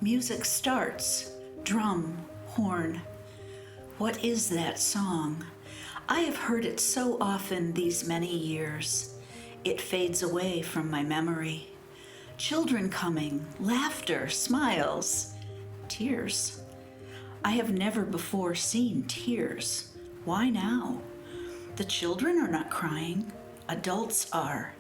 Music starts, drum, horn. What is that song? I have heard it so often these many years. It fades away from my memory. Children coming, laughter, smiles, tears. I have never before seen tears. Why now? The children are not crying. Adults are.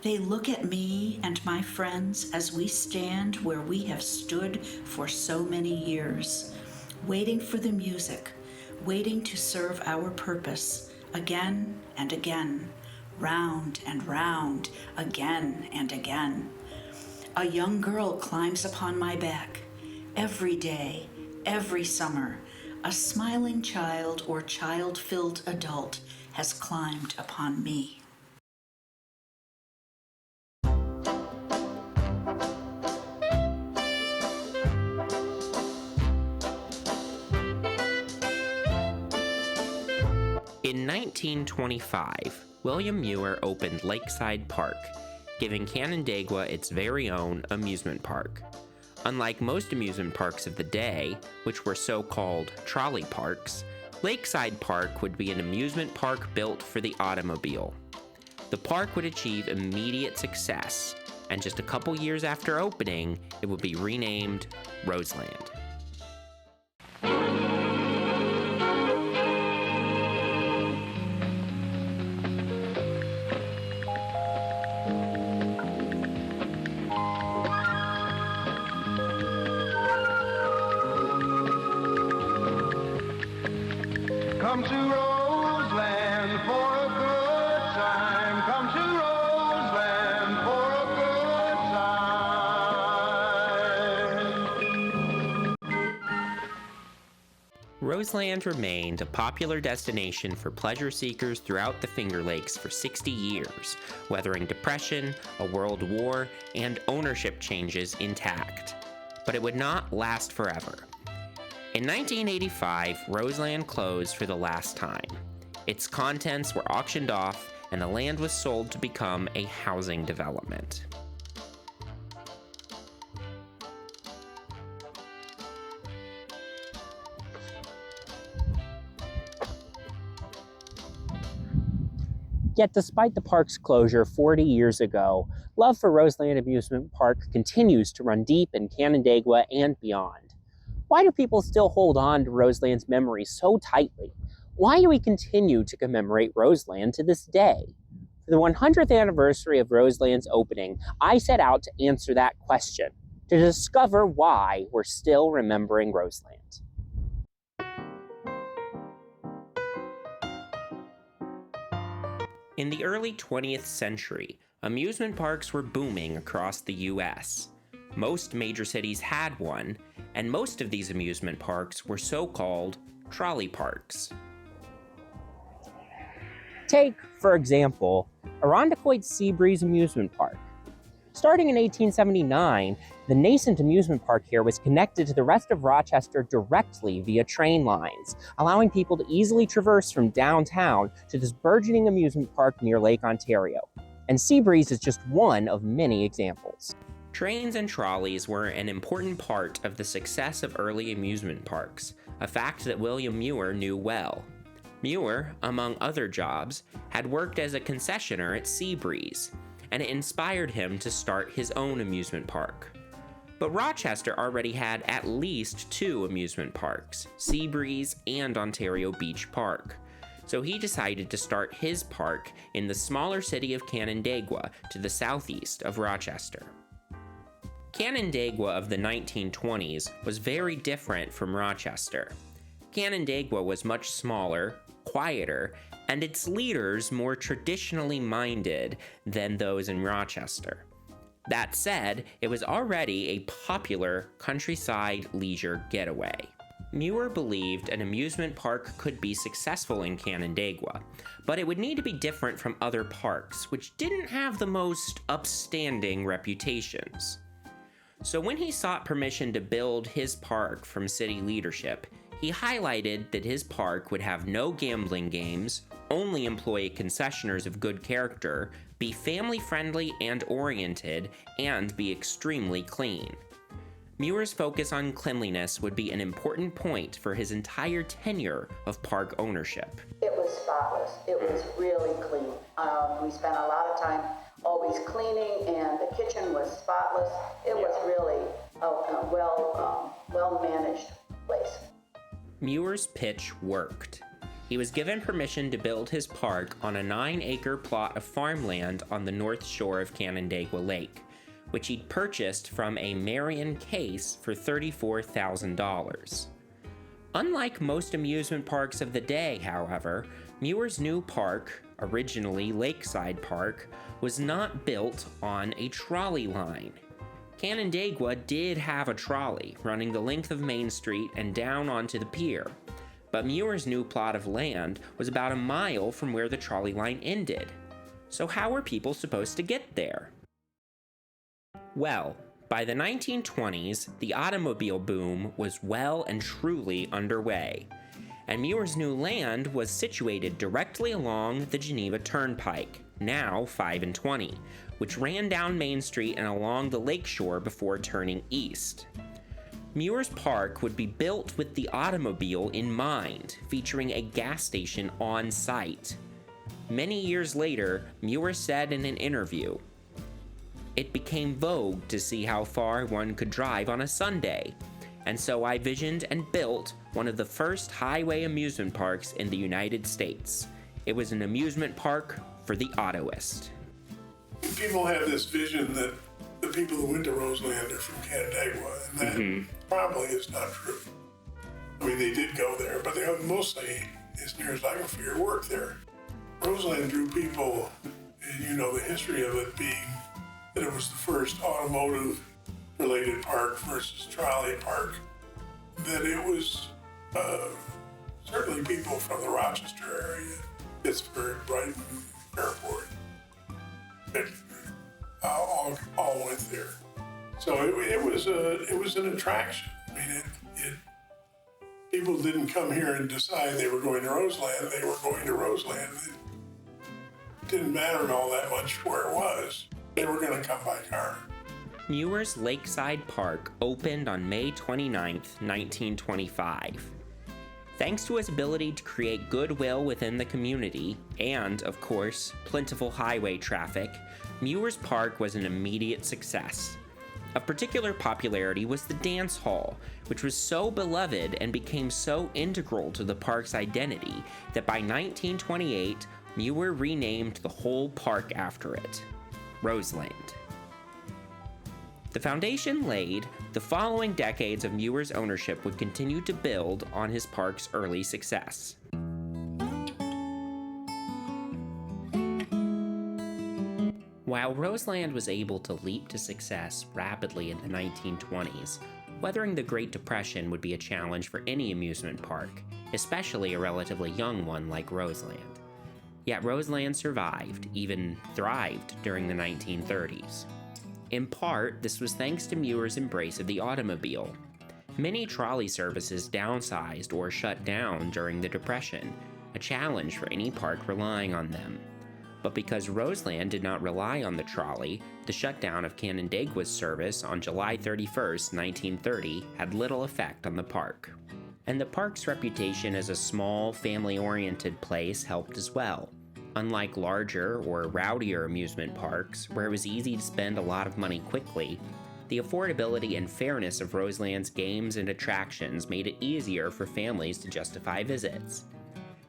They look at me and my friends as we stand where we have stood for so many years, waiting for the music, waiting to serve our purpose again and again, round and round, again and again. A young girl climbs upon my back. Every day, every summer, a smiling child or child-filled adult has climbed upon me. In 1925, William Muir opened Lakeside Park, giving Canandaigua its very own amusement park. Unlike most amusement parks of the day, which were so-called trolley parks, Lakeside Park would be an amusement park built for the automobile. The park would achieve immediate success, and just a couple years after opening, it would be renamed Roseland. Come to Roseland for a good time. Come to Roseland for a good time. Roseland remained a popular destination for pleasure seekers throughout the Finger Lakes for 60 years, weathering depression, a world war, and ownership changes intact. But it would not last forever. In 1985, Roseland closed for the last time. Its contents were auctioned off, and the land was sold to become a housing development. Yet despite the park's closure 40 years ago, love for Roseland Amusement Park continues to run deep in Canandaigua and beyond. Why do people still hold on to Roseland's memory so tightly? Why do we continue to commemorate Roseland to this day? For the 100th anniversary of Roseland's opening, I set out to answer that question, to discover why we're still remembering Roseland. In the early 20th century, amusement parks were booming across the US. Most major cities had one, and most of these amusement parks were so-called trolley parks. Take, for example, Irondequoit's Seabreeze Amusement Park. Starting in 1879, the nascent amusement park here was connected to the rest of Rochester directly via train lines, allowing people to easily traverse from downtown to this burgeoning amusement park near Lake Ontario. And Seabreeze is just one of many examples. Trains and trolleys were an important part of the success of early amusement parks, a fact that William Muir knew well. Muir, among other jobs, had worked as a concessionaire at Seabreeze, and it inspired him to start his own amusement park. But Rochester already had at least 2 amusement parks, Seabreeze and Ontario Beach Park. So he decided to start his park in the smaller city of Canandaigua to the southeast of Rochester. Canandaigua of the 1920s was very different from Rochester. Canandaigua was much smaller, quieter, and its leaders more traditionally minded than those in Rochester. That said, it was already a popular countryside leisure getaway. Muir believed an amusement park could be successful in Canandaigua, but it would need to be different from other parks, which didn't have the most upstanding reputations. So when he sought permission to build his park from city leadership, he highlighted that his park would have no gambling games, only employ concessionaires of good character, be family-friendly and oriented, and be extremely clean. Muir's focus on cleanliness would be an important point for his entire tenure of park ownership. It was spotless. It was really clean. We spent a lot of time always cleaning, and the kitchen was spotless. It was really a well-managed place. Muir's pitch worked. He was given permission to build his park on a 9-acre plot of farmland on the north shore of Canandaigua Lake, which he'd purchased from a Marion Case for $34,000. Unlike most amusement parks of the day, however, Muir's new park, originally Lakeside Park, was not built on a trolley line. Canandaigua did have a trolley running the length of Main Street and down onto the pier, but Muir's new plot of land was about a mile from where the trolley line ended. So how were people supposed to get there? Well, by the 1920s, the automobile boom was well and truly underway, and Muir's new land was situated directly along the Geneva Turnpike, now 5 and 20, which ran down Main Street and along the lakeshore before turning east. Muir's Park would be built with the automobile in mind, featuring a gas station on site. Many years later, Muir said in an interview, "It became vogue to see how far one could drive on a Sunday, and so I visioned and built one of the first highway amusement parks in the United States. It was an amusement park for the autoist." People have this vision that the people who went to Roseland are from Canandaigua, and that probably is not true. I mean, they did go there, but they mostly, as near as I can figure, worked there. Roseland drew people, and you know the history of it being that it was the first automotive-related park versus trolley park, that it was certainly people from the Rochester area, Pittsburgh, Brighton, Fairport, that all went there. So it was an attraction. I mean, people didn't come here and decide they were going to Roseland. They were going to Roseland. It didn't matter all that much where it was. They were going to come by car. Muir's Lakeside Park opened on May 29, 1925. Thanks to his ability to create goodwill within the community, and, of course, plentiful highway traffic, Muir's Park was an immediate success. Of particular popularity was the dance hall, which was so beloved and became so integral to the park's identity that by 1928, Muir renamed the whole park after it, Roseland. The foundation laid, the following decades of Muir's ownership would continue to build on his park's early success. While Roseland was able to leap to success rapidly in the 1920s, weathering the Great Depression would be a challenge for any amusement park, especially a relatively young one like Roseland. Yet Roseland survived, even thrived, during the 1930s. In part, this was thanks to Muir's embrace of the automobile. Many trolley services downsized or shut down during the Depression, a challenge for any park relying on them. But because Roseland did not rely on the trolley, the shutdown of Canandaigua's service on July 31, 1930, had little effect on the park. And the park's reputation as a small, family-oriented place helped as well. Unlike larger or rowdier amusement parks, where it was easy to spend a lot of money quickly, the affordability and fairness of Roseland's games and attractions made it easier for families to justify visits.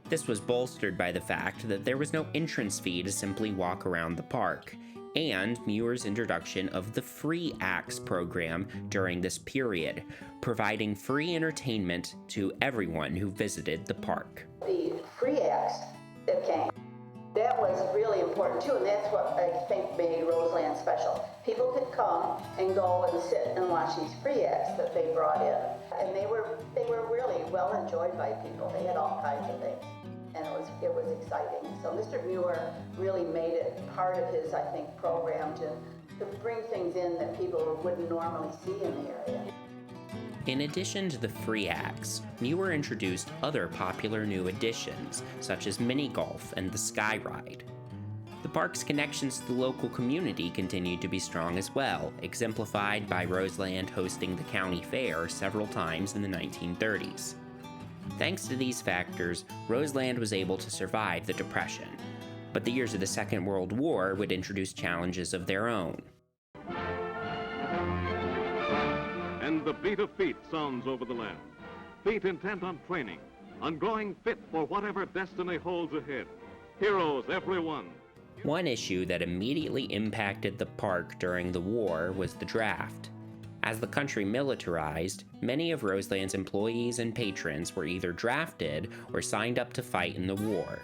This was bolstered by the fact that there was no entrance fee to simply walk around the park, and Muir's introduction of the Free Acts program during this period, providing free entertainment to everyone who visited the park. The free acts that came, that was really important too, and that's what I think made Roseland special. People could come and go and sit and watch these free acts that they brought in, and they were really well enjoyed by people. They had all kinds of things, and it was exciting. So Mr. Muir really made it part of his, I think, program to bring things in that people wouldn't normally see in the area. In addition to the free acts, Muir introduced other popular new additions, such as mini golf and the Sky Ride. The The park's connections to the local community continued to be strong as well, exemplified by Roseland hosting the county fair several times in the 1930s. Thanks to these factors, Roseland was able to survive the Depression, but the years of the Second World War would introduce challenges of their own. And the beat of feet sounds over the land. Feet intent on training, on growing fit for whatever destiny holds ahead. Heroes, everyone. One issue that immediately impacted the park during the war was the draft. As the country militarized, many of Roseland's employees and patrons were either drafted or signed up to fight in the war.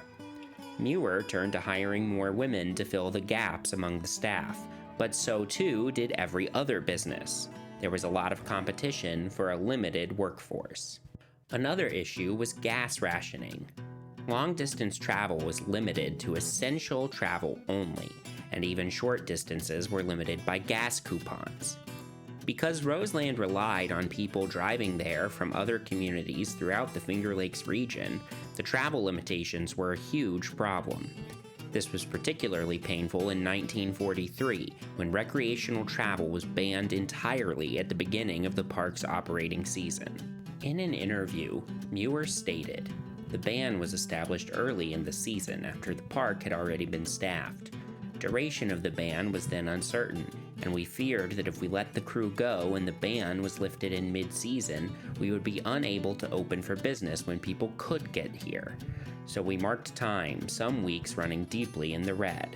Muir turned to hiring more women to fill the gaps among the staff, but so too did every other business. There was a lot of competition for a limited workforce. Another issue was gas rationing. Long-distance travel was limited to essential travel only, and even short distances were limited by gas coupons. Because Roseland relied on people driving there from other communities throughout the Finger Lakes region, the travel limitations were a huge problem. This was particularly painful in 1943, when recreational travel was banned entirely at the beginning of the park's operating season. In an interview, Muir stated, "The ban was established early in the season after the park had already been staffed. Duration of the ban was then uncertain, and we feared that if we let the crew go and the ban was lifted in mid-season, we would be unable to open for business when people could get here. So we marked time, some weeks running deeply in the red."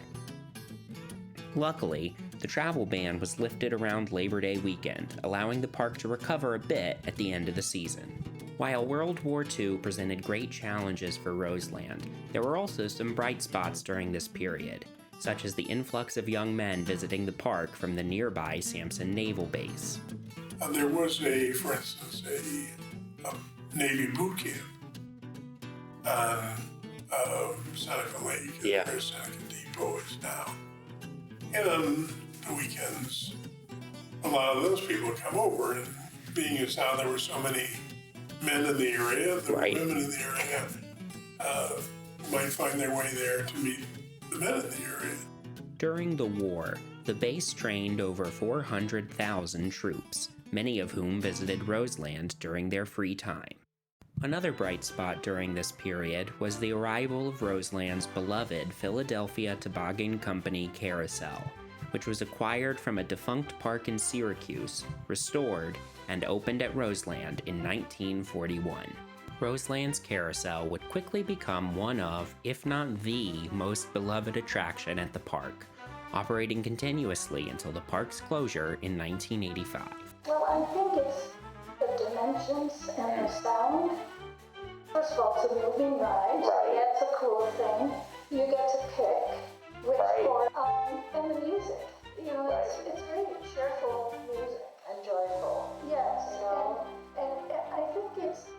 Luckily, the travel ban was lifted around Labor Day weekend, allowing the park to recover a bit at the end of the season. While World War II presented great challenges for Roseland, there were also some bright spots during this period, such as the influx of young men visiting the park from the nearby Sampson Naval Base. There was for instance, a Navy boot camp on Seneca Lake, where Seneca Depot is now. And on the weekends, a lot of those people would come over, and being as how there were so many men in the area, there were women in the area, might find their way there to meet the men in the area. During the war, the base trained over 400,000 troops, many of whom visited Roseland during their free time. Another bright spot during this period was the arrival of Roseland's beloved Philadelphia Toboggan Company carousel, which was acquired from a defunct park in Syracuse, restored, and opened at Roseland in 1941. Roseland's carousel would quickly become one of, if not the, most beloved attraction at the park, operating continuously until the park's closure in 1985. Well, I think it's the dimensions and the sound. First of all, it's a moving ride. Right. That's a cool thing. You get to pick which one, and the music. You know, it's great, cheerful music and joyful. Yes, you know, and I think it's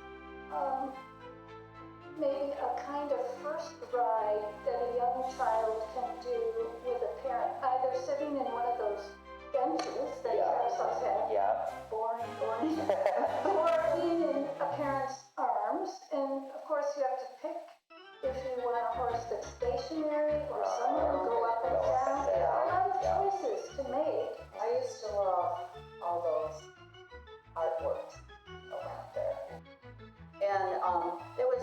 maybe a kind of first ride that a young child can do with a parent, either sitting in one of those benches that carousels have, boring, or being in a parent's arms. And of course, you have to pick if you want a horse that's stationary or someone to go up and down. There are a lot of choices to make. I used to love all those artworks around there. And there was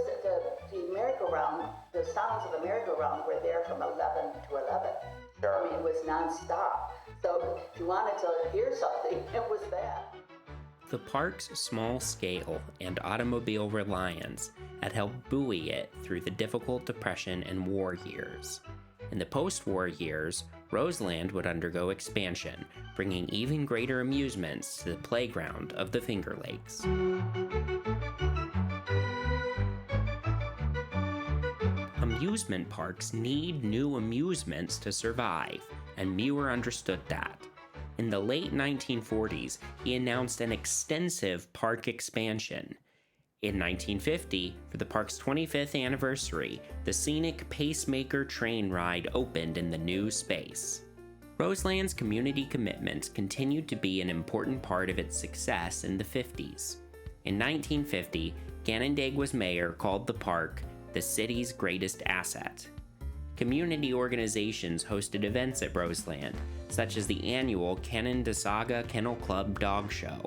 the merry-go-round, the sounds of the merry-go-round were there from 11 to 11. Sure. I mean, it was nonstop. So if you wanted to hear something, it was that. The park's small scale and automobile reliance had helped buoy it through the difficult Depression and war years. In the post-war years, Roseland would undergo expansion, bringing even greater amusements to the playground of the Finger Lakes. Amusement parks need new amusements to survive, and Muir understood that. In the late 1940s, he announced an extensive park expansion. In 1950, for the park's 25th anniversary, the scenic Pacemaker train ride opened in the new space. Roseland's community commitment continued to be an important part of its success in the 50s. In 1950, Canandaigua's mayor called the park the city's greatest asset. Community organizations hosted events at Roseland, such as the annual Canandaigua Kennel Club Dog Show.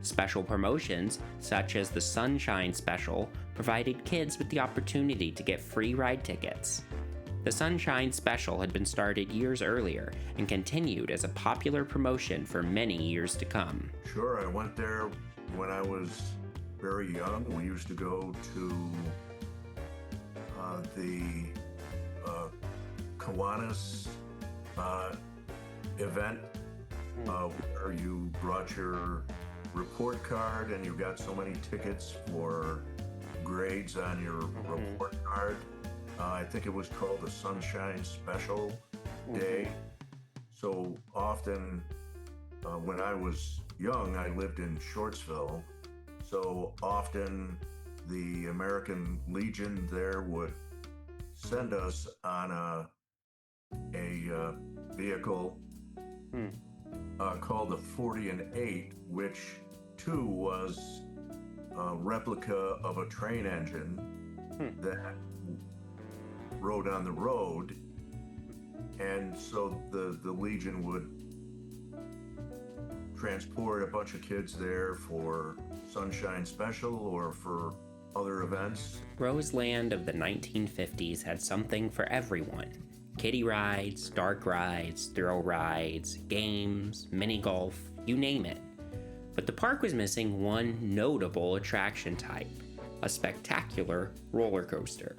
Special promotions, such as the Sunshine Special, provided kids with the opportunity to get free ride tickets. The Sunshine Special had been started years earlier and continued as a popular promotion for many years to come. Sure, I went there when I was very young. We used to go to the Kiwanis event where you brought your report card and you got so many tickets for grades on your report card. I think it was called the Sunshine Special Day. So often when I was young, I lived in Shortsville. So often the American Legion there would send us on a vehicle called the 40 and 8, which too was a replica of a train engine that rode on the road. And so the Legion would transport a bunch of kids there for Sunshine Special or for other events. Roseland of the 1950s had something for everyone. Kiddie rides, dark rides, thrill rides, games, mini golf, you name it. But the park was missing one notable attraction type, a spectacular roller coaster.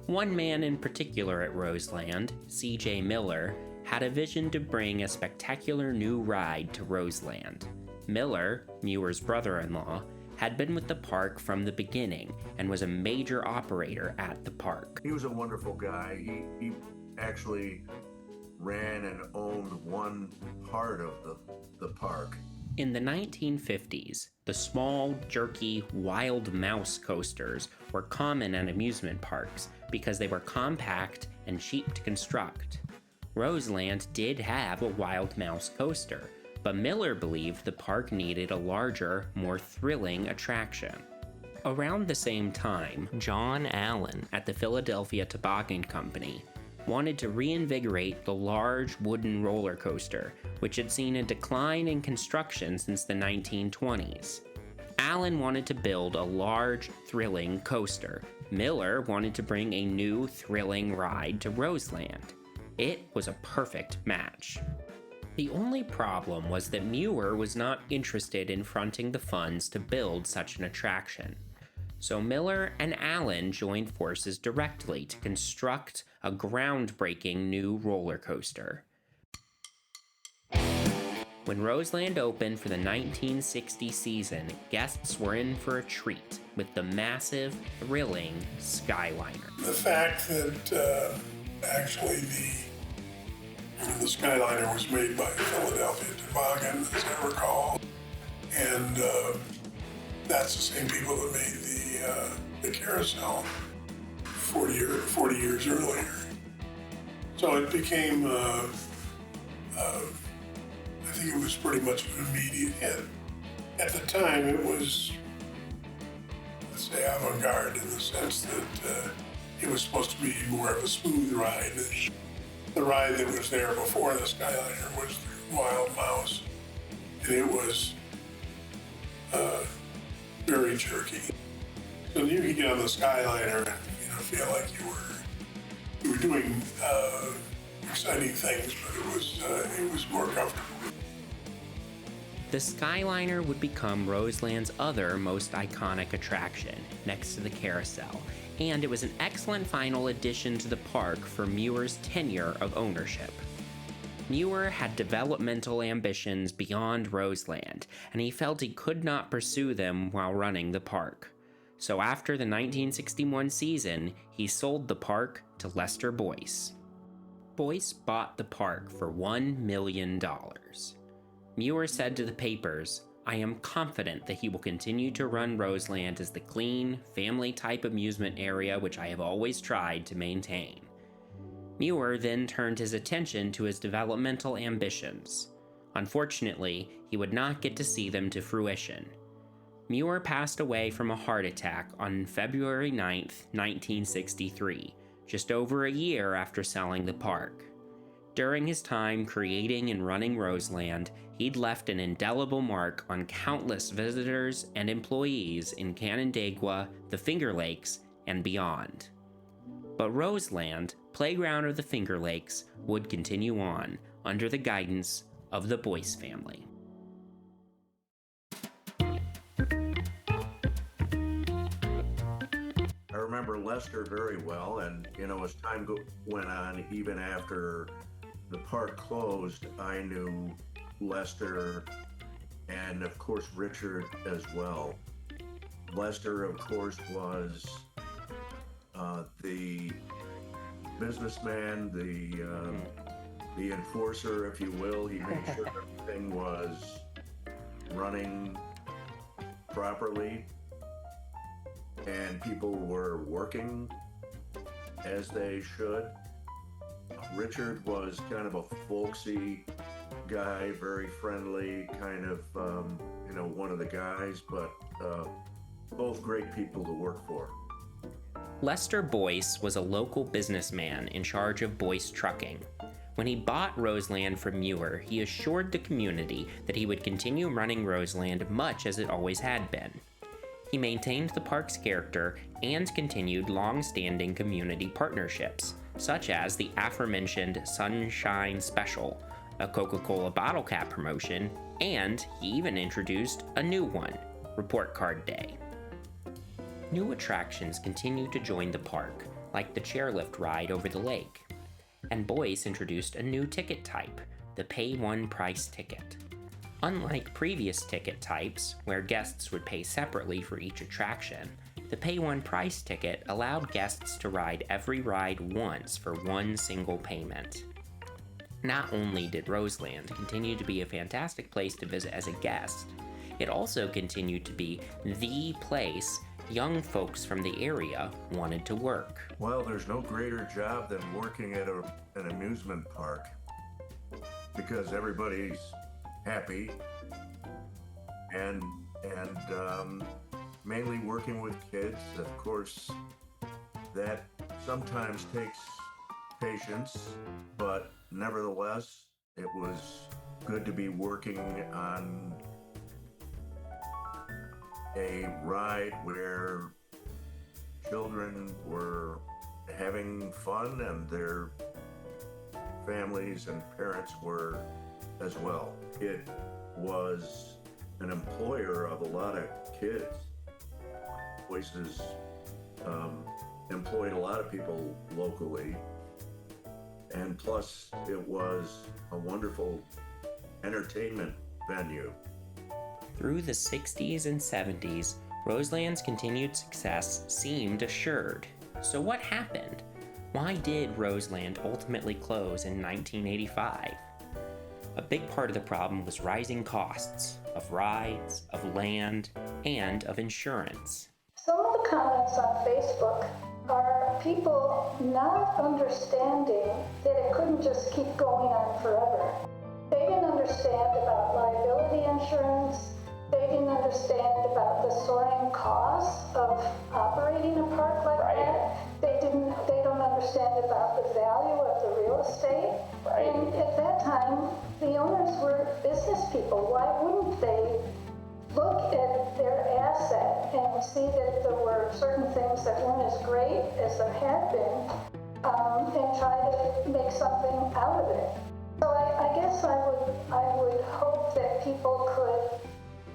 One man in particular at Roseland, C.J. Miller, had a vision to bring a spectacular new ride to Roseland. Miller, Muir's brother-in-law, had been with the park from the beginning and was a major operator at the park. He was a wonderful guy. He actually ran and owned one part of the park. In the 1950s, the small, jerky, wild mouse coasters were common at amusement parks because they were compact and cheap to construct. Roseland did have a wild mouse coaster, but Miller believed the park needed a larger, more thrilling attraction. Around the same time, John Allen at the Philadelphia Toboggan Company wanted to reinvigorate the large wooden roller coaster, which had seen a decline in construction since the 1920s. Allen wanted to build a large, thrilling coaster. Miller wanted to bring a new, thrilling ride to Roseland. It was a perfect match. The only problem was that Muir was not interested in fronting the funds to build such an attraction. So Miller and Allen joined forces directly to construct a groundbreaking new roller coaster. When Roseland opened for the 1960 season, guests were in for a treat with the massive, thrilling Skyliner. The fact that actually the Skyliner was made by Philadelphia Toboggan, as I recall, and that's the same people that made the carousel 40 years earlier. So it became, I think it was pretty much an immediate hit. At the time, it was, let's say, avant-garde in the sense that it was supposed to be more of a smooth ride. The ride that was there before the Skyliner was the Wild Mouse, and it was very jerky. So you could get on the Skyliner and feel like you were doing exciting things, but it was more comfortable. The Skyliner would become Roseland's other most iconic attraction, next to the carousel, and it was an excellent final addition to the park for Muir's tenure of ownership. Muir had developmental ambitions beyond Roseland, and he felt he could not pursue them while running the park. So after the 1961 season, he sold the park to Lester Boyce. Boyce bought the park for $1 million. Muir said to the papers, "I am confident that he will continue to run Roseland as the clean, family-type amusement area which I have always tried to maintain." Muir then turned his attention to his developmental ambitions. Unfortunately, he would not get to see them to fruition. Muir passed away from a heart attack on February 9, 1963, just over a year after selling the park. During his time creating and running Roseland, he'd left an indelible mark on countless visitors and employees in Canandaigua, the Finger Lakes, and beyond. But Roseland, playground of the Finger Lakes, would continue on under the guidance of the Boyce family. I remember Lester very well, and as time went on, even after the park closed, I knew Lester and, of course, Richard as well. Lester, of course, was the businessman, the enforcer, if you will. He made sure everything was running properly and people were working as they should. Richard was kind of a folksy guy, very friendly, kind of, one of the guys, but both great people to work for. Lester Boyce was a local businessman in charge of Boyce Trucking. When he bought Roseland from Muir, he assured the community that he would continue running Roseland much as it always had been. He maintained the park's character and continued long-standing community partnerships, such as the aforementioned Sunshine Special, a Coca-Cola bottle cap promotion, and he even introduced a new one, Report Card Day. New attractions continued to join the park, like the chairlift ride over the lake. And Boyce introduced a new ticket type, the Pay One Price ticket. Unlike previous ticket types, where guests would pay separately for each attraction, the Pay One Price ticket allowed guests to ride every ride once for one single payment. Not only did Roseland continue to be a fantastic place to visit as a guest, it also continued to be the place young folks from the area wanted to work. Well, there's no greater job than working at an amusement park because everybody's happy and mainly working with kids. Of course, that sometimes takes patience, but nevertheless, it was good to be working on a ride where children were having fun and their families and parents were as well. It was an employer of a lot of kids. Boyce's employed a lot of people locally, and plus it was a wonderful entertainment venue. Through the 60s and 70s, Roseland's continued success seemed assured. So what happened? Why did Roseland ultimately close in 1985? A big part of the problem was rising costs of rides, of land, and of insurance. Some of the comments on Facebook are people not understanding that it couldn't just keep going on forever. They didn't understand about liability insurance. They didn't understand about the soaring costs of operating a park like that. They don't understand about the value of the real estate. And at that time, the owners were business people. Why wouldn't they look at their asset and see that there were certain things that weren't as great as there had been, and try to make something out of it? So I guess I would hope that people could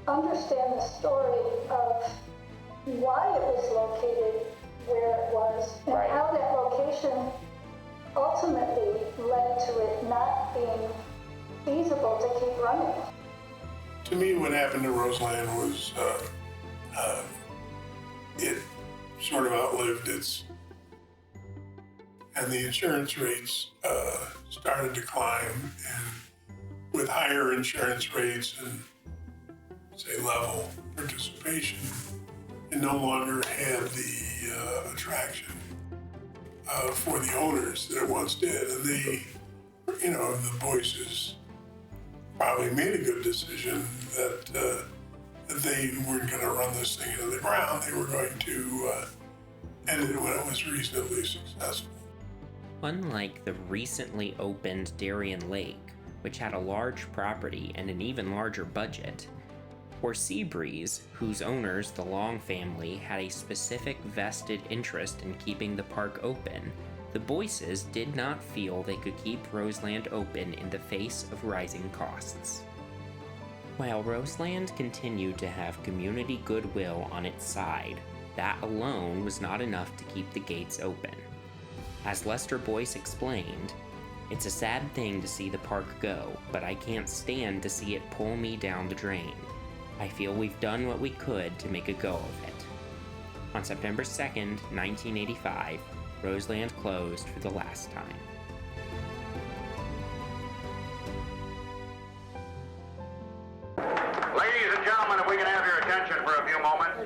understand the story of why it was located where it was, and how that location ultimately led to it not being feasible to keep running. To me, what happened to Roseland was it sort of outlived its, and the insurance rates started to climb, and with higher insurance rates and say level participation, it no longer had the attraction for the owners that it once did. And they, the Boyces probably made a good decision that they weren't going to run this thing into the ground. They were going to end it when it was reasonably successful. Unlike the recently opened Darien Lake, which had a large property and an even larger budget, or Seabreeze, whose owners, the Long family, had a specific vested interest in keeping the park open, the Boyces did not feel they could keep Roseland open in the face of rising costs. While Roseland continued to have community goodwill on its side, that alone was not enough to keep the gates open. As Lester Boyce explained, "It's a sad thing to see the park go, but I can't stand to see it pull me down the drain. I feel we've done what we could to make a go of it." On September 2nd, 1985, Roseland closed for the last time. Ladies and gentlemen, if we can have your attention for a few moments.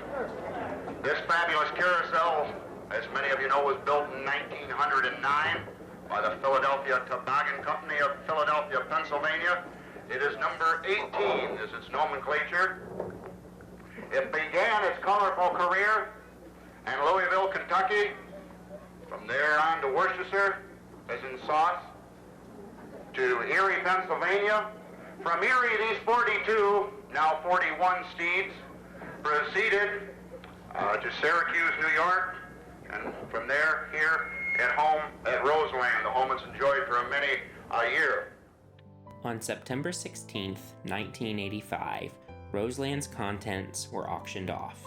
This fabulous carousel, as many of you know, was built in 1909 by the Philadelphia Toboggan Company of Philadelphia, Pennsylvania. It is number 18 is its nomenclature. It began its colorful career in Louisville, Kentucky. From there on to Worcester, as in sauce, to Erie, Pennsylvania. From Erie, these 42, now 41 steeds, proceeded to Syracuse, New York, and from there, here at home at Roseland, the home it's enjoyed for many a year. On September 16th, 1985, Roseland's contents were auctioned off.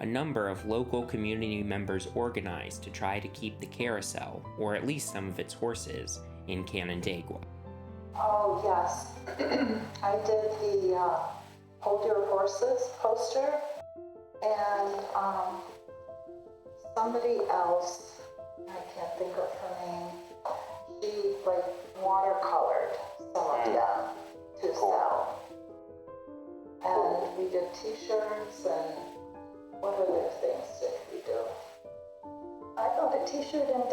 A number of local community members organized to try to keep the carousel, or at least some of its horses, in Canandaigua. Oh, yes. I did the Hold Your Horses poster, and somebody else, I can't think of her name, she watercolored some of them to sell. And we did t-shirts, and what other things did we do? I got a t-shirt and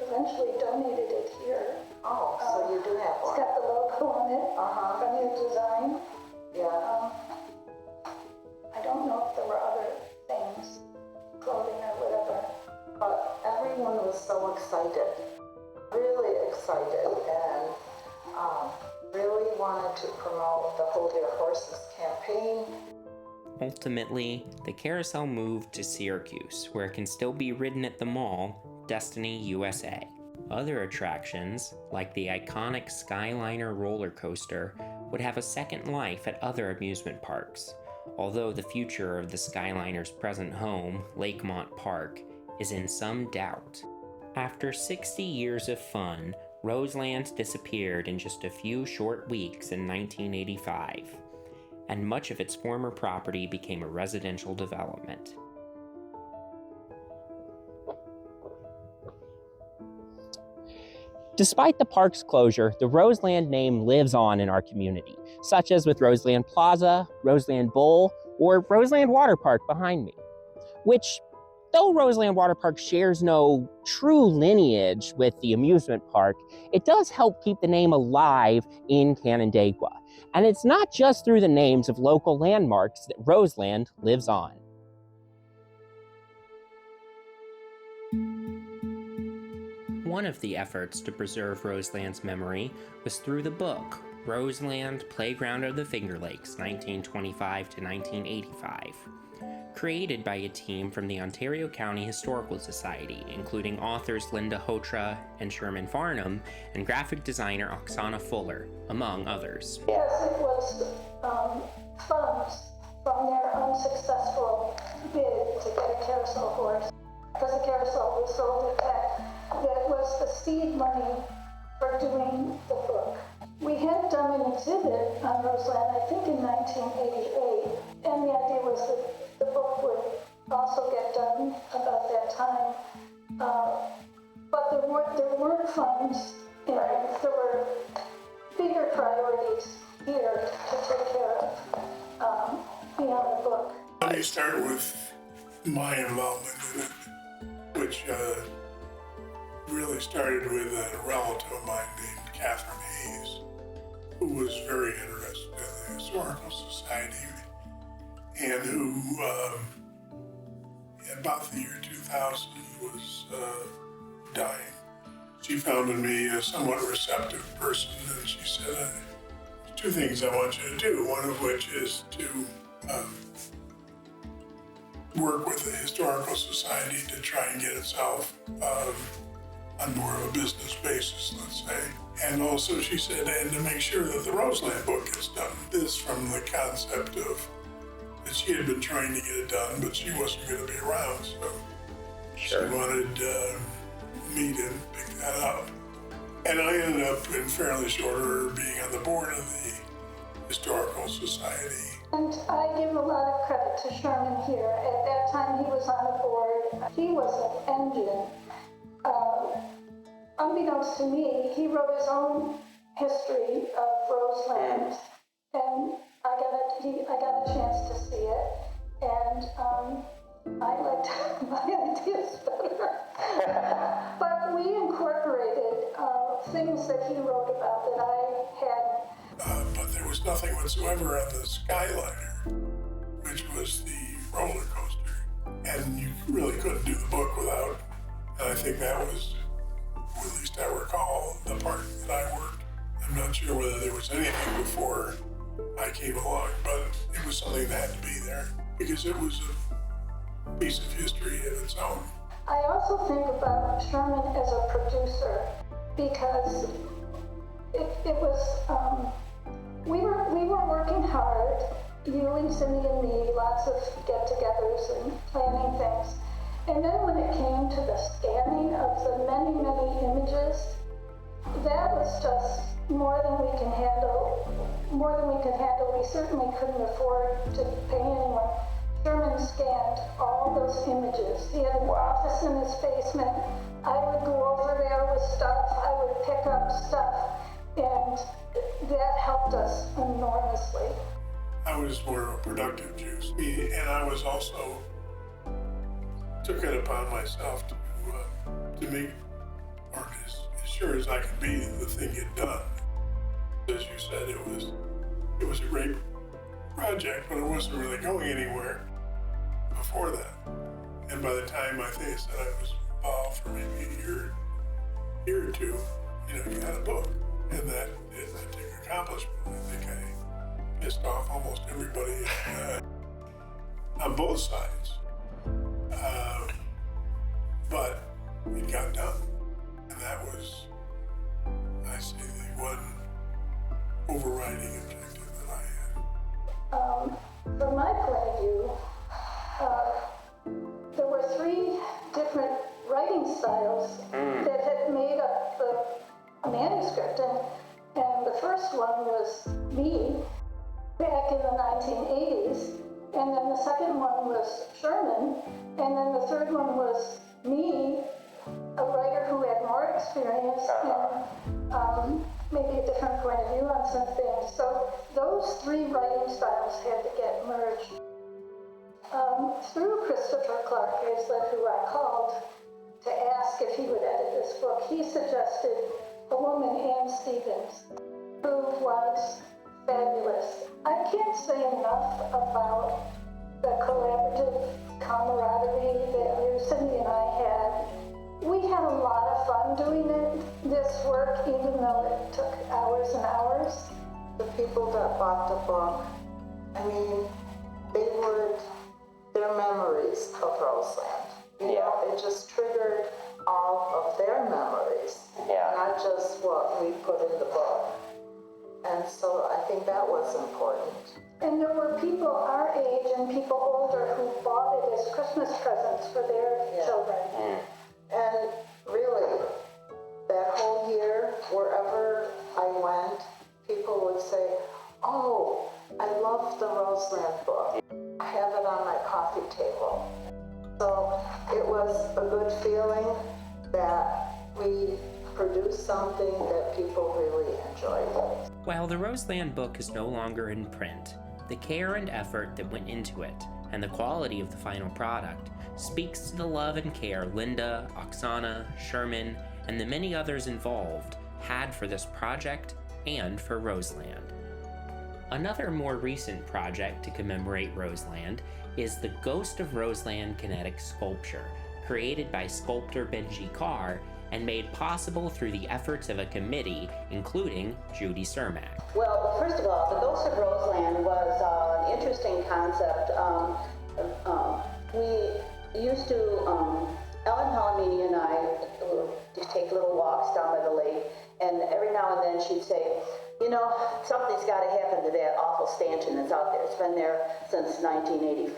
eventually donated it here. Oh, so you do have It's one. got the logo on it, from your design. Yeah. I don't know if there were other things, clothing or whatever. But everyone was so excited, really excited, and really wanted to promote the Hold Your Horses campaign. Ultimately, the carousel moved to Syracuse, where it can still be ridden at the mall, Destiny, USA. Other attractions, like the iconic Skyliner roller coaster, would have a second life at other amusement parks, although the future of the Skyliner's present home, Lakemont Park, is in some doubt. After 60 years of fun, Roseland disappeared in just a few short weeks in 1985, and much of its former property became a residential development. Despite the park's closure, the Roseland name lives on in our community, such as with Roseland Plaza, Roseland Bowl, or Roseland Waterpark behind me, which, though Roseland Waterpark shares no true lineage with the amusement park, it does help keep the name alive in Canandaigua. And it's not just through the names of local landmarks that Roseland lives on. One of the efforts to preserve Roseland's memory was through the book, Roseland, Playground of the Finger Lakes, 1925 to 1985. Created by a team from the Ontario County Historical Society, including authors Linda Hotra and Sherman Farnham, and graphic designer Oksana Fuller, among others. Yes, it was funds from their unsuccessful bid to get a carousel horse, because the carousel was sold at that. That was the seed money for doing the book. We had done an exhibit on Roseland, I think in 1988, and the idea was that the book would also get done about that time. But there weren't funds, and there were bigger priorities here to take care of beyond the book. Let me start with my involvement in it, which really started with a relative of mine named Catherine Hayes, who was very interested in the Historical Society and who, in about the year 2000, was dying she found in me a somewhat receptive person, and she said, there's two things I want you to do, one of which is to work with the Historical Society to try and get itself on more of a business basis, let's say. And also, she said, and to make sure that the Roseland book gets done. This from the concept of that she had been trying to get it done, but she wasn't going to be around, so she wanted me to pick that up. And I ended up in fairly short order being on the board of the Historical Society. And I give a lot of credit to Sherman here. At that time, he was on the board. He was an engine. Unbeknownst to me, he wrote his own history of Roseland, and I got a chance to see it, and I liked my ideas better. But we incorporated things that he wrote about that I hadn't. But there was nothing whatsoever on the Skyliner, which was the roller coaster, and you really couldn't do the book without. And I think that was, at least I recall, the part that I worked. I'm not sure whether there was anything before I came along, but it was something that had to be there because it was a piece of history of its own. I also think about Sherman as a producer because it was, we were working hard, you and Cindy and me, lots of get-togethers and planning things. And then when it came to the scanning of the many, many images, that was just more than we can handle. We certainly couldn't afford to pay anyone. Sherman scanned all those images. He had an office in his basement. I would go over there with stuff. I would pick up stuff. And that helped us enormously. I was more of a productive juice. And I was also took it upon myself to make, or as sure as I could be, the thing get done. As you said, it was a great project, but it wasn't really going anywhere before that. And by the time I think I said I was involved for maybe a year or two, you had a book, and that is a big accomplishment. I think I pissed off almost everybody on both sides. But it got done, and that was, I say, the one overriding objective that I had. From my point of view, there were 3 different writing styles that had made up the manuscript, and the first one was me back in the 1980s, and then the second one was Sherman, and then the third one was me, a writer who had more experience and maybe a different point of view on some things. So those 3 writing styles had to get merged. Through Christopher Clark Roseland, who I called to ask if he would edit this book, he suggested a woman, Anne Stevens, who was fabulous. I can't say enough about the collaborative camaraderie that Cindy and I had. We had a lot of fun doing this work, even though it took hours and hours. The people that bought the book, I mean, their memories of Roseland. You know, it just triggered all of their memories, not just what we put in the book. And so I think that was important. And there were people our age and people older who bought it as Christmas presents for their children. And really, that whole year, wherever I went, people would say, "Oh, I love the Roseland book. I have it on my coffee table." So it was a good feeling that we produced something that people really enjoyed. While the Roseland book is no longer in print, the care and effort that went into it, and the quality of the final product, speaks to the love and care Linda, Oksana, Sherman, and the many others involved had for this project and for Roseland. Another more recent project to commemorate Roseland is the Ghost of Roseland kinetic sculpture, created by sculptor Benji Carr and made possible through the efforts of a committee, including Judy Cermak. Well, first of all, the Ghost of Roseland was an interesting concept. We used to, Ellen Palomini and I would just take little walks down by the lake, and every now and then she'd say, you know, something's got to happen to that awful stanchion that's out there. It's been there since 1985,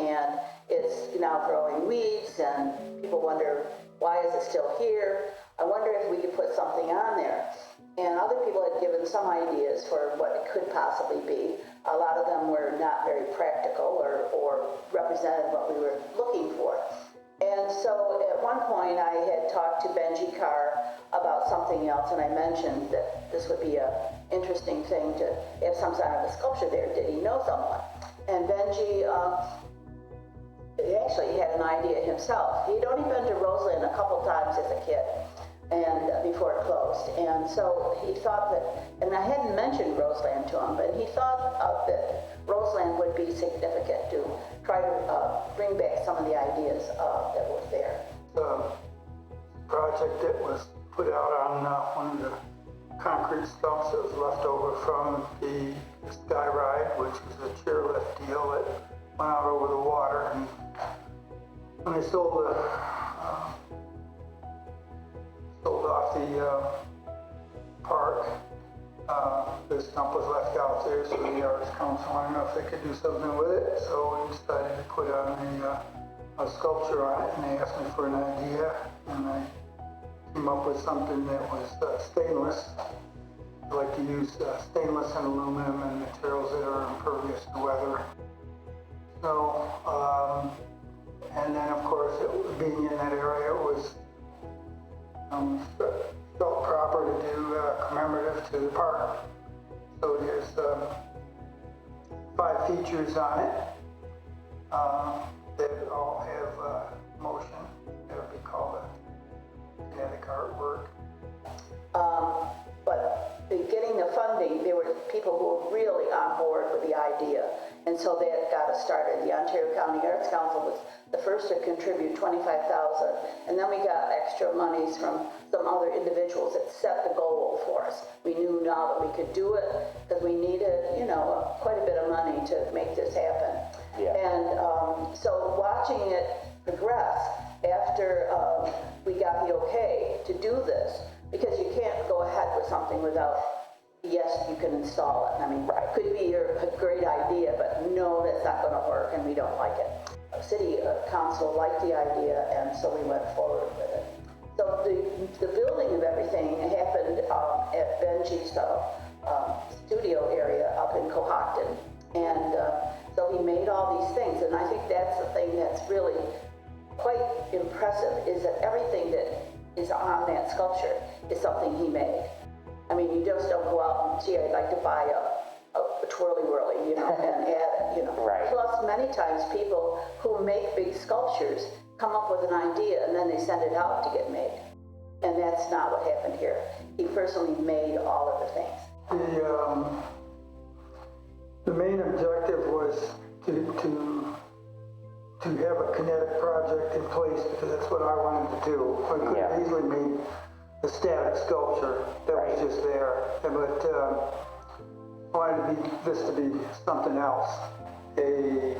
and it's now growing weeds, and people wonder, why is it still here? I wonder if we could put something on there. And other people had given some ideas for what it could possibly be. A lot of them were not very practical or represented what we were looking for. And so at one point I had talked to Benji Carr about something else, and I mentioned that this would be an interesting thing to have some kind of a sculpture there. Did he know someone? And Benji actually had an idea himself. He'd only been to Roseland a couple times as a kid, and before it closed. And so he thought that, and I hadn't mentioned Roseland to him, but he thought that Roseland would be significant to try to bring back some of the ideas that were there. The project that was put out on one of the concrete stumps that was left over from the Sky Ride, which was a chairlift deal that went out over the water. And when they sold off the park, the stump was left out there, so the Arts Council wanted to know if they could do something with it. So we decided to put on a sculpture on it, and they asked me for an idea, and I came up with something that was stainless. I like to use stainless and aluminum and materials that are impervious to weather. So, and then of course, being in that area, it was felt proper to do commemorative to the park. So there's 5 features on it that all have motion. That would be called a kinetic artwork. But getting the funding, there were people who were really on board with the idea, and so that got us started. The Ontario County Arts Council was the first to contribute $25,000, and then we got extra monies from some other individuals that set the goal for us. We knew now that we could do it because we needed, you know, quite a bit of money to make this happen. Yeah. And so watching it progress after we got the okay to do this, because you can't go ahead with something without, yes, you can install it. I mean, it could be a great idea, but no, that's not going to work, and we don't like it. City council liked the idea, and so we went forward with it. So the building of everything happened at Benji's studio area up in Cohocton, and so he made all these things, and I think that's the thing that's really quite impressive, is that everything that is on that sculpture is something he made. I mean, you just don't go out and, gee, I'd like to buy a twirly-whirly, you know, and add it, you know. Right. Plus, many times people who make big sculptures come up with an idea and then they send it out to get made. And that's not what happened here. He personally made all of the things. The main objective was to have a kinetic project in place, because that's what I wanted to do. I could have easily made a static sculpture that was just there, but I wanted this to be something else. A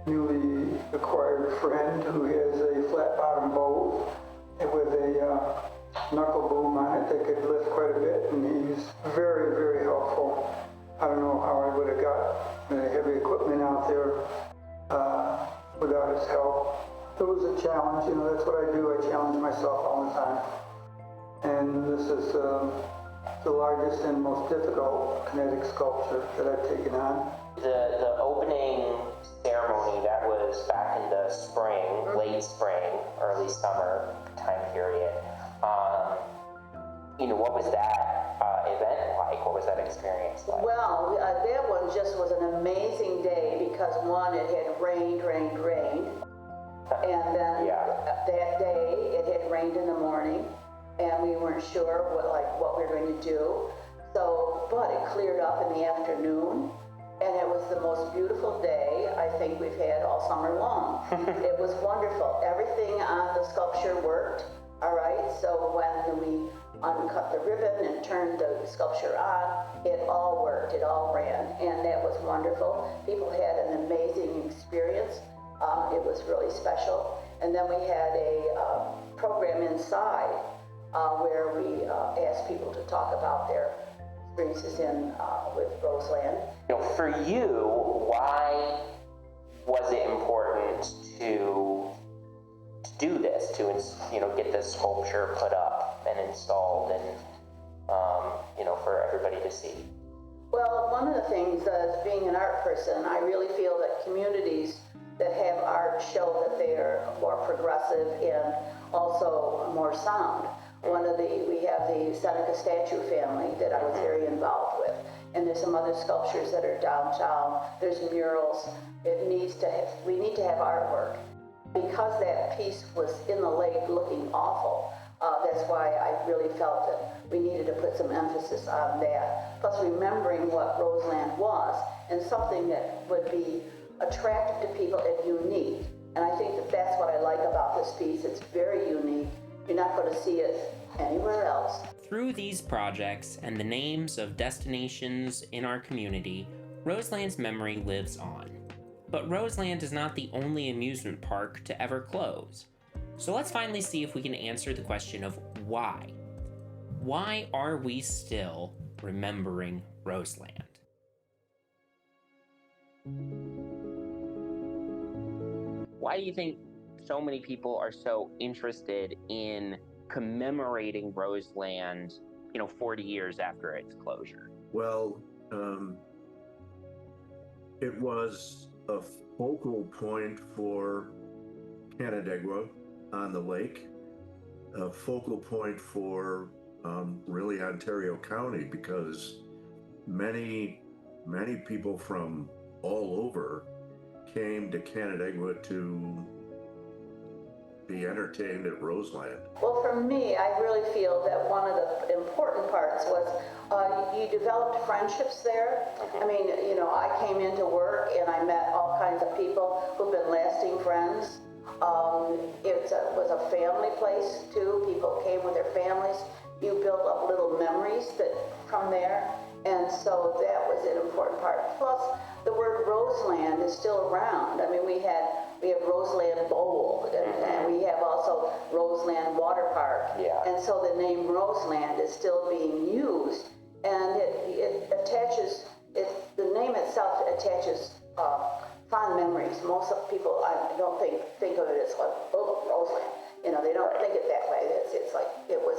newly acquired friend who has a flat bottom boat with a knuckle boom on it that could lift quite a bit, and he's very, very helpful. I don't know how I would have got the heavy equipment out there without his help. It was a challenge, you know, that's what I do. I challenge myself all the time. And this is the largest and most difficult kinetic sculpture that I've taken on. The opening ceremony, that was back in the spring, late spring, early summer time period. You know, what was that event like? What was that experience like? Well, that one just was an amazing day because, one, it had rained. And then that day it had rained in the morning, and we weren't sure what we were going to do. So, but it cleared up in the afternoon, and it was the most beautiful day I think we've had all summer long. It was wonderful. Everything on the sculpture worked. All right, so when we uncut the ribbon and turned the sculpture on, it all worked, it all ran, and that was wonderful. People had an amazing experience. It was really special. And then we had a program inside where we asked people to talk about their experiences with Roseland. For you, why was it important to do this, to get this sculpture put up and installed and for everybody to see? Well, one of the things as being an art person, I really feel that communities that have art show that they are more progressive and also more sound. We have the Seneca statue family that I was very involved with, and there's some other sculptures that are downtown. There's murals. We need to have artwork. Because that piece was in the lake looking awful, that's why I really felt that we needed to put some emphasis on that. Plus remembering what Roseland was and something that would be attractive to people and unique. And I think that that's what I like about this piece. It's very unique. You're not going to see it anywhere else. Through these projects and the names of destinations in our community, Roseland's memory lives on. But Roseland is not the only amusement park to ever close. So let's finally see if we can answer the question of why. Why are we still remembering Roseland? Why do you think so many people are so interested in commemorating Roseland, 40 years after its closure? Well, it was a focal point for Canandaigua on the lake, a focal point for really Ontario County, because many people from all over came to Canandaigua to be entertained at Roseland. Well, for me, I really feel that one of the important parts was you developed friendships there. I mean, I came into work and I met all kinds of people who've been lasting friends. It was a family place too. People came with their families. You built up little memories from there. And so that was an important part. Plus, the word Roseland is still around. I mean, we have Roseland Bowl, and we have also Roseland Waterpark. Yeah. And so the name Roseland is still being used, and it attaches, the name itself attaches fond memories. Most of people, I don't think of it as like, oh, Roseland. They don't think it that way. It's like, it was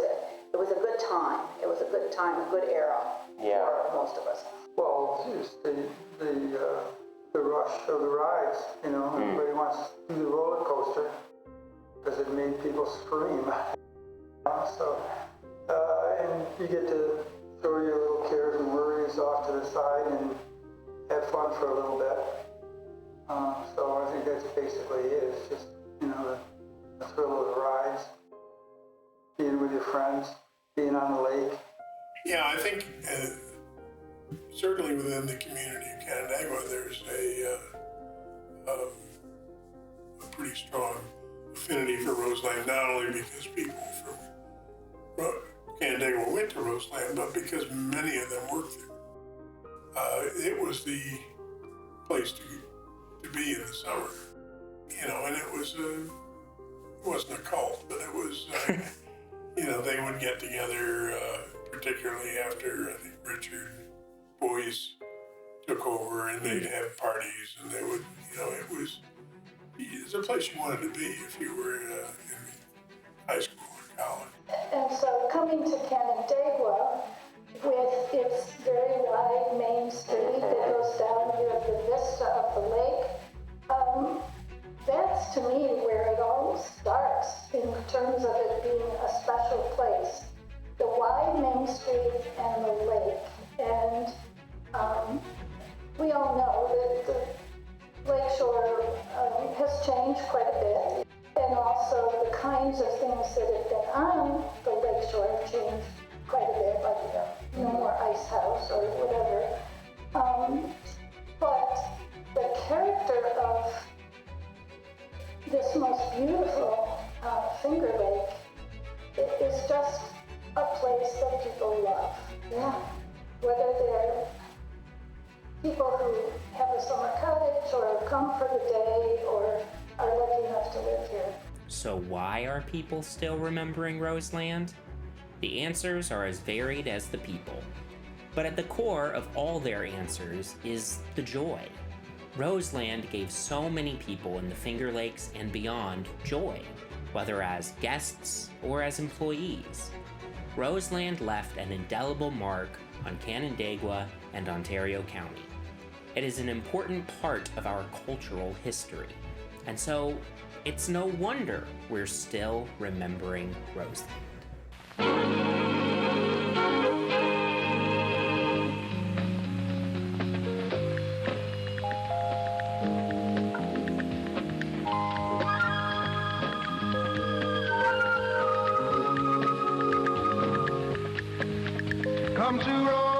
a good time. It was a good time, a good era for most of us. Well, it's the rush of the rides, everybody wants to do the roller coaster because it made people scream. And you get to throw your little cares and worries off to the side and have fun for a little bit. So I think that's basically it. It's just, the thrill of the rides, being with your friends, being on the lake. Yeah, I think certainly within the community of Canandaigua, there's a pretty strong affinity for Roseland, not only because people from Canandaigua went to Roseland, but because many of them worked there. It was the place to be in the summer, and it wasn't a cult, but it was, they would get together, particularly after, I think, Richard Boyce took over, and they'd have parties, and they would, it was a place you wanted to be if you were in high school or college. And so coming to Canandaigua, with its very wide main street that goes down, you have the vista of the lake. That's to me where it all starts in terms of it being a special place. The wide main street and the lake. And we all know that the lakeshore has changed quite a bit. And also the kinds of things that have been on the lakeshore have changed quite a bit, like no more ice house or whatever. But the character of this most beautiful Finger Lake is just a place that people love. Yeah. Whether they're people who have a summer cottage or have come for the day or are lucky enough to live here. So why are people still remembering Roseland? The answers are as varied as the people. But at the core of all their answers is the joy. Roseland gave so many people in the Finger Lakes and beyond joy, whether as guests or as employees. Roseland left an indelible mark on Canandaigua and Ontario County. It is an important part of our cultural history, and so it's no wonder we're still remembering Roseland. Come to Roseland.